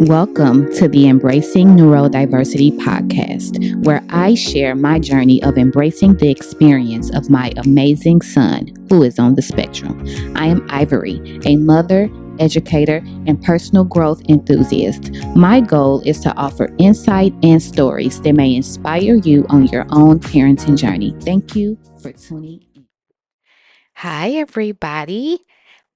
Welcome to the Embracing Neurodiversity podcast, where I share my journey of embracing the experience of my amazing son who is on the spectrum. I am Ivory, a mother, educator, and personal growth enthusiast. My goal is to offer insight and stories that may inspire you on your own parenting journey. Thank you for tuning in. Hi, everybody.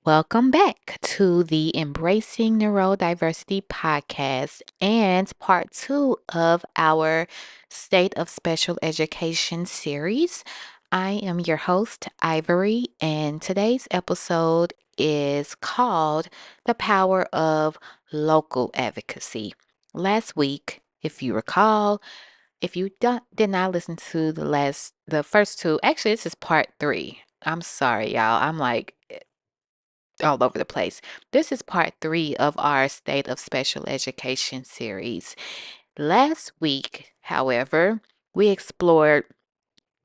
Welcome back to the Embracing Neurodiversity podcast and part 2 of our State of Special Education series. I am your host, Ivory, and today's episode is called The Power of Local Advocacy. Last week, if you recall, if you did not listen to the first two, actually, this is part 3. I'm sorry, y'all. I'm like all over the place. This is part 3 of our State of Special Education series. Last week, however, we explored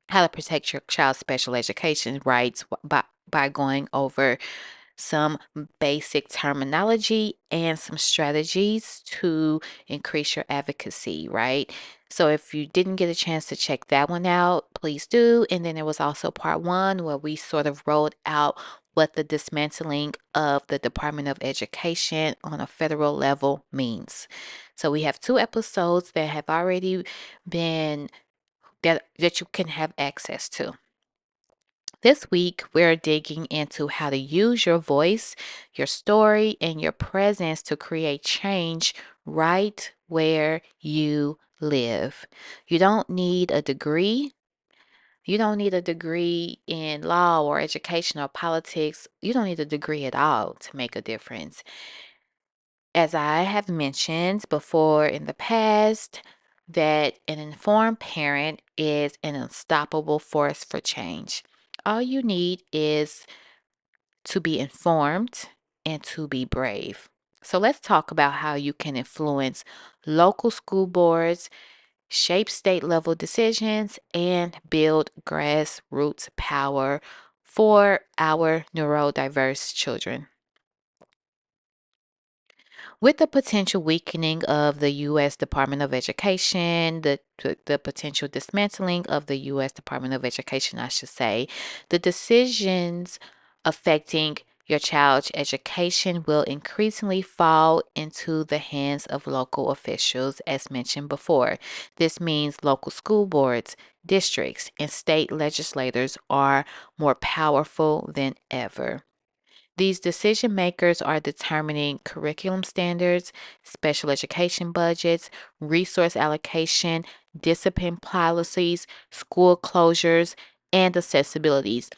how to protect your child's special education rights by going over some basic terminology and some strategies to increase your advocacy, right? So if you didn't get a chance to check that one out, please do. And then there was also part 1 where we sort of rolled out what the dismantling of the Department of Education on a federal level means. So we have 2 episodes that have already been that you can have access to. This week, we're digging into how to use your voice, your story, and your presence to create change right where you live. You don't need a degree. You don't need a degree in law or education or politics. You don't need a degree at all to make a difference. As I have mentioned before in the past, that an informed parent is an unstoppable force for change. All you need is to be informed and to be brave. So let's talk about how you can influence local school boards, shape state level decisions, and build grassroots power for our neurodiverse children. With the potential weakening of the U.S. Department of Education, the potential dismantling of the U.S. Department of Education, I should say, the decisions affecting your child's education will increasingly fall into the hands of local officials, as mentioned before. This means local school boards, districts, and state legislators are more powerful than ever. These decision makers are determining curriculum standards, special education budgets, resource allocation, discipline policies, school closures, and accessibilities.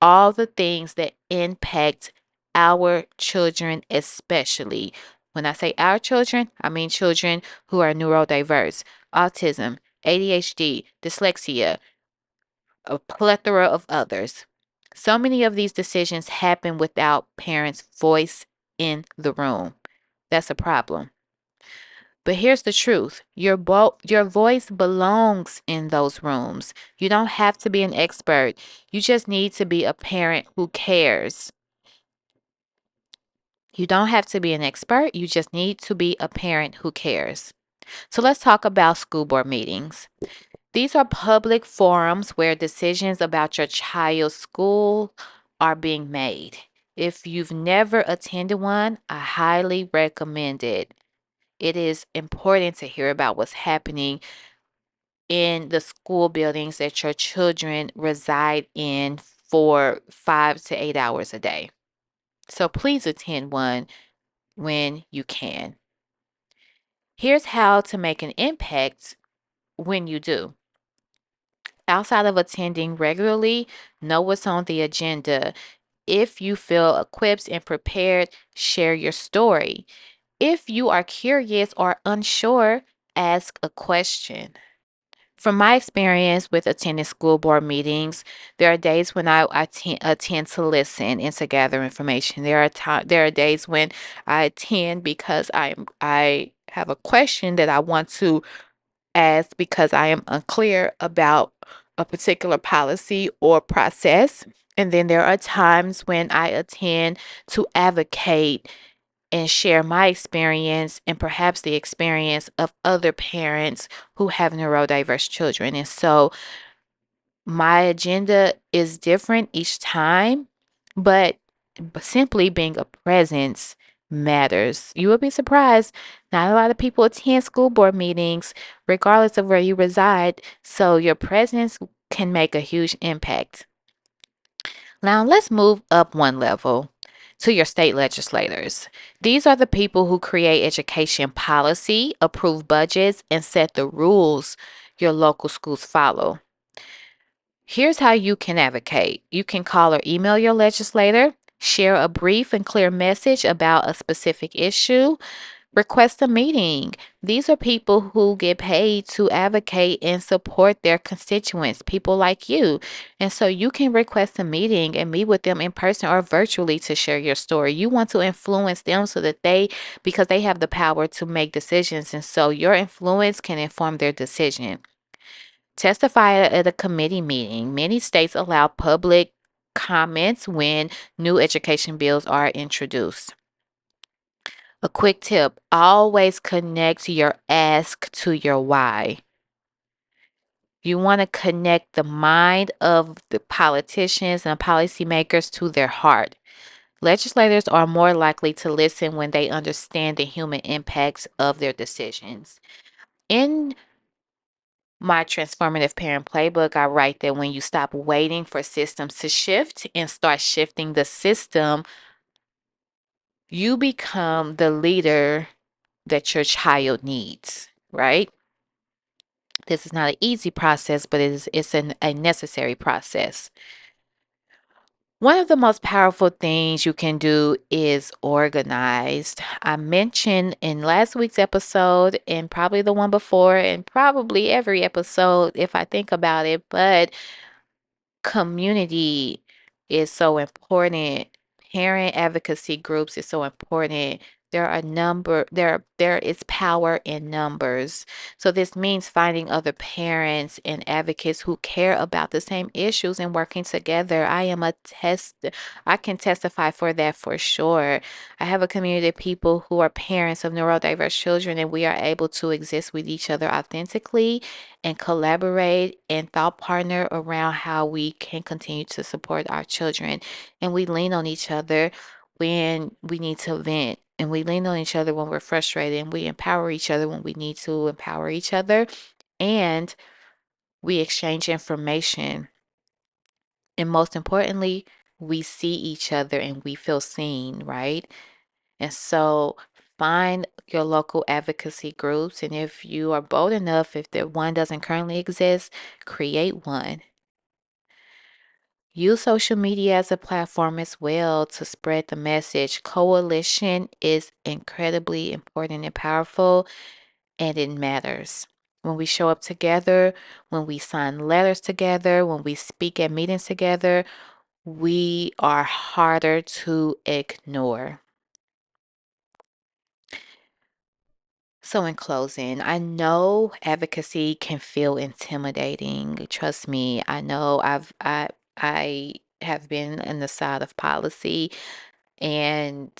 All the things that impact our children, especially. When I say our children, I mean children who are neurodiverse, autism, ADHD, dyslexia, a plethora of others. So many of these decisions happen without parents' voice in the room. That's a problem. But here's the truth. Your voice belongs in those rooms. You don't have to be an expert. You just need to be a parent who cares. You don't have to be an expert. You just need to be a parent who cares. So let's talk about school board meetings. These are public forums where decisions about your child's school are being made. If you've never attended one, I highly recommend it. It is important to hear about what's happening in the school buildings that your children reside in for 5 to 8 hours a day. So please attend one when you can. Here's how to make an impact when you do. Outside of attending regularly, know what's on the agenda. If you feel equipped and prepared, share your story. If you are curious or unsure, ask a question. From my experience with attending school board meetings, there are days when I tend to listen and to gather information. There are days when I attend because I have a question that I want to ask because I am unclear about a particular policy or process. And then there are times when I attend to advocate and share my experience and perhaps the experience of other parents who have neurodiverse children. And so my agenda is different each time, but simply being a presence matters. You will be surprised. Not a lot of people attend school board meetings, regardless of where you reside. So your presence can make a huge impact. Now, let's move up one level to your state legislators. These are the people who create education policy, approve budgets, and set the rules your local schools follow. Here's how you can advocate. You can call or email your legislator, share a brief and clear message about a specific issue, request a meeting. These are people who get paid to advocate and support their constituents, people like you. And so you can request a meeting and meet with them in person or virtually to share your story. You want to influence them so that because they have the power to make decisions. And so your influence can inform their decision. Testify at a committee meeting. Many states allow public comments when new education bills are introduced. A quick tip, always connect your ask to your why. You want to connect the mind of the politicians and policymakers to their heart. Legislators are more likely to listen when they understand the human impacts of their decisions. In my Transformative Parent Playbook, I write that when you stop waiting for systems to shift and start shifting the system, you become the leader that your child needs, right? This is not an easy process, but it's a necessary process. One of the most powerful things you can do is organized. I mentioned in last week's episode and probably the one before and probably every episode if I think about it, but community is so important. Parent advocacy groups is so important. There is power in numbers. So this means finding other parents and advocates who care about the same issues and working together. I can testify for that for sure. I have a community of people who are parents of neurodiverse children, and we are able to exist with each other authentically and collaborate and thought partner around how we can continue to support our children. And we lean on each other when we need to vent. And we lean on each other when we're frustrated. And we empower each other when we need to empower each other. And we exchange information. And most importantly, we see each other and we feel seen, right? And so find your local advocacy groups. And if you are bold enough, if the one doesn't currently exist, create one. Use social media as a platform as well to spread the message. Coalition is incredibly important and powerful, and it matters. When we show up together, when we sign letters together, when we speak at meetings together, we are harder to ignore. So in closing, I know advocacy can feel intimidating. Trust me, I know I have been in the side of policy and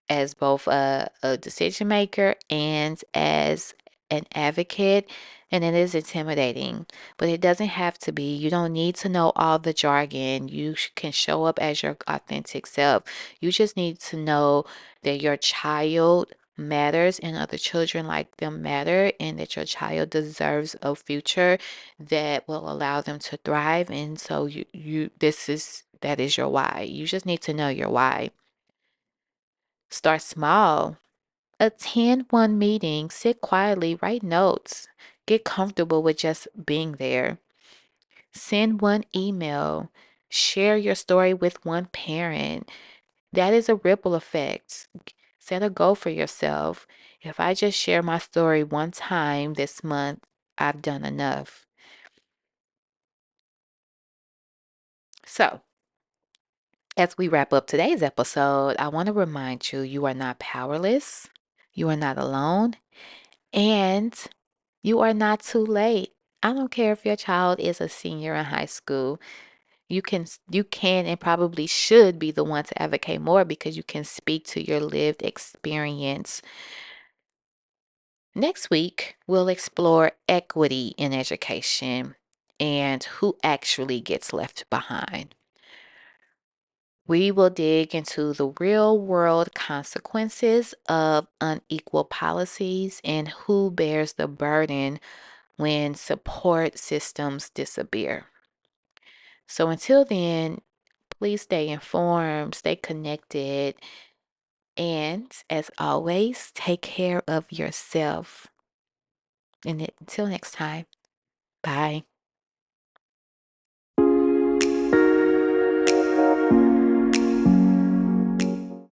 as both a decision maker and as an advocate, and it is intimidating, but it doesn't have to be. You don't need to know all the jargon. You can show up as your authentic self. You just need to know that your child matters and other children like them matter, and that your child deserves a future that will allow them to thrive. And so that is your why. You just need to know your why. Start small. Attend one meeting, sit quietly, write notes, get comfortable with just being there. Send one email, share your story with one parent. That is a ripple effect. Set a goal for yourself. If I just share my story one time this month, I've done enough. So, as we wrap up today's episode, I want to remind you you are not powerless, you are not alone, and you are not too late. I don't care if your child is a senior in high school. You can and probably should be the one to advocate more because you can speak to your lived experience. Next week, we'll explore equity in education and who actually gets left behind. We will dig into the real world consequences of unequal policies and who bears the burden when support systems disappear. So until then, please stay informed, stay connected, and as always, take care of yourself. And until next time, bye.